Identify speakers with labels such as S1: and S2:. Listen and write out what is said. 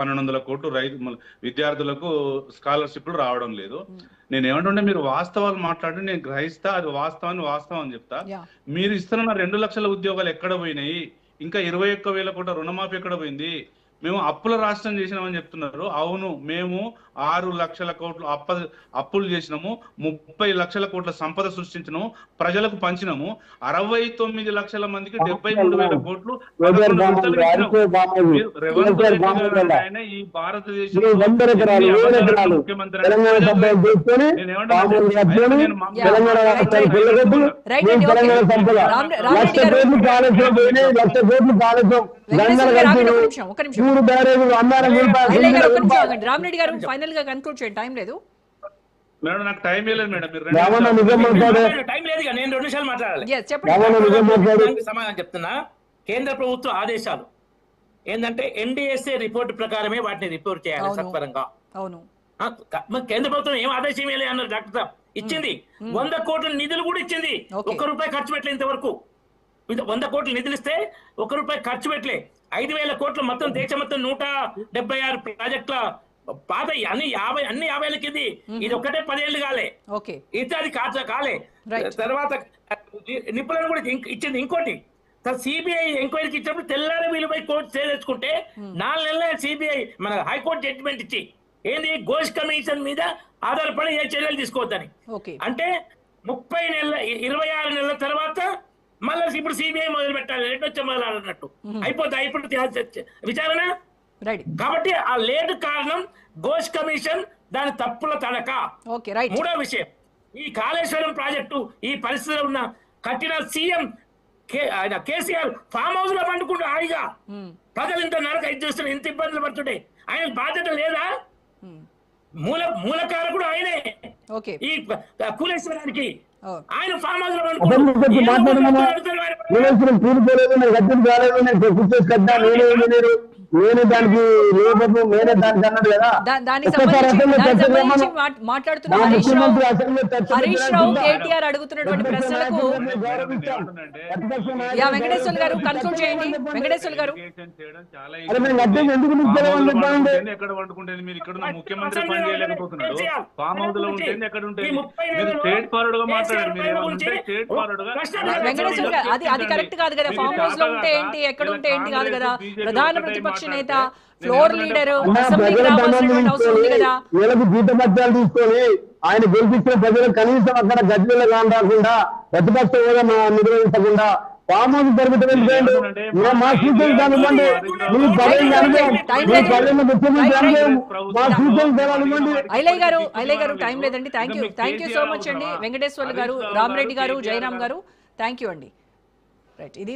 S1: 1200 కోట్లు విద్యార్థులకు స్కాలర్షిప్లు రావడం లేదు. నేను ఏమంటుంటే మీరు వాస్తవాలు మాట్లాడి నేను గ్రహిస్తా, అది వాస్తవం అని చెప్తా. మీరు ఇస్తున్న 2 లక్షల ఉద్యోగాలు ఎక్కడ పోయినాయి? ఇంకా 21,000 కోట్ల రుణమాఫీ ఎక్కడ పోయింది? మేము అప్పుల రాష్ట్రం చేసినామని చెప్తున్నారు. అవును, మేము 6 లక్షల కోట్లు అప్పులు చేసినాము, 30 లక్షల కోట్ల సంపద సృష్టించినాము, ప్రజలకు పంచినాము. 69 లక్షల మందికి 73,000 కోట్లు ఈ భారతదేశంలో ముఖ్యమంత్రి
S2: రామరెడ్డి గారు ఫైనల్ గా కన్క్లూడ్ చేయండి, టైం లేదు
S1: మేడం. నాకు టైం లేదు మేడం.
S3: టైం లేదు, నేను 2 నిమిషాలు మాట్లాడాలి. సమాధానం చెప్తున్నా. కేంద్ర ప్రభుత్వ ఆదేశాలు ఏంటంటే NDSA రిపోర్ట్ ప్రకారమే వాటిని రిపోర్ట్ చేయాలి సత్వరంగా.
S2: అవును,
S3: కేంద్ర ప్రభుత్వం ఏం ఆదేశం ఇవ్వాలి అన్నారు డాక్టర్ సాబ్. ఇచ్చింది 100 కోట్ల నిధులు కూడా ఇచ్చింది. 1 రూపాయి ఖర్చు పెట్టలే ఇంతవరకు. 100 కోట్ల నిధులు ఇస్తే 1 రూపాయి ఖర్చు పెట్టలే. 5,000 కోట్లు మొత్తం దేశం మొత్తం 176 ప్రాజెక్టుల పాత అన్ని 50 ఇది ఇది ఒక్కటే 10 ఏళ్ళు కాలే. ఇది కాలే. తర్వాత నిపుణులను కూడా ఇచ్చింది. ఇంకోటి సిబిఐ ఎంక్వైరీకి ఇచ్చినప్పుడు తెల్లారి వీళ్ళపై కోర్టు స్టే తెచ్చుకుంటే 4 నెలల సిబిఐ మన హైకోర్టు జడ్జిమెంట్ ఇచ్చి ఏంది ఘోష్ కమిషన్ మీద ఆధారపడి ఏ చర్యలు తీసుకోవద్దని. అంటే 26 నెలల తర్వాత మళ్ళీ ఇప్పుడు సిబిఐ మొదలు పెట్టాలి, రెండొచ్చే మొదలన్నట్టు అయిపోతాయి ఇప్పుడు విచారణ. కాబట్టి ఆ లేటు కారణం ఘోష్ కమిషన్, దాని తప్పుల తడక. మూడో విషయం, ఈ కాళేశ్వరం ప్రాజెక్టు ఈ పరిస్థితిలో ఉన్న కట్టిన సీఎం కేసీఆర్ ఫామ్ హౌస్ లో పండుకుంటూ హాయిగా ప్రజలు ఇంత నరక ఇది చూస్తున్నారు, ఇంత ఇబ్బందులు పడుతుంటే ఆయన బాధ్యత లేదా? మూలకారకుడు ఆయనే ఈ కులేశ్వరానికి. ఆయన ఫామ్ హౌస్ లో
S4: నేను దానికి నేనే దానికి అన్నాడు కదా.
S2: మాట్లాడుతున్న హరీష్ రావు కేటీఆర్ అడుగుతున్నటువంటి ప్రశ్నలకు వెంకటేశ్వర గారు కన్క్లూడ్ చేయండి. వెంకటేశ్వర గారు
S1: ఎక్కడ వండుకుంటేది? మీరు ఇక్కడ ముఖ్యమంత్రి పని చేయలేకపోతున్నాడు. ఫామ్ హౌస్ లో ఉంటేది ఎక్కడ ఉంటుంది? మీరు స్టేట్ ఫార్వర్డ్ గా మాట్లాడారు. మీరు స్టేట్ ఫార్వర్డ్ గా
S2: వెంకటేశ్వర గారు అది కరెక్ట్ కాదు కదా. ఫామ్ హౌస్ లో ఉంటే ఏంటి, ఎక్కడ ఉంటే ఏంటి కాదు కదా. ప్రధాన ప్రతిపక్ష నేత, ఫ్లోర్ లీడర్, అసెంబ్లీకి రావాల్సినటువంటి అవసరం ఉంది కదా.
S4: వీళ్ళకి జీతపత్యాలు తీసుకొని ఆయన గెలిపించిన ప్రజలు కనీసం అక్కడ గజ్జల రాకుండా ప్రతిపక్ష హోదా నిర్వహించకుండా ఫామ్ హౌస్ పరిమితం ఎందుకండి? మా సూచన కానివ్వండి, మీ పదవి అనుభవం, మీ పదవి ముఖ్యమంత్రి అనుభవం, మా సూచన కానివ్వండి.
S2: ఐలయ్య గారు టైం లేదండి. థ్యాంక్ యూ సో మచ్ అండి. వెంకటేశ్వర్లు గారు, రామరెడ్డి గారు, జయరామ్ గారు, థ్యాంక్ యూ అండి. రైట్, ఇది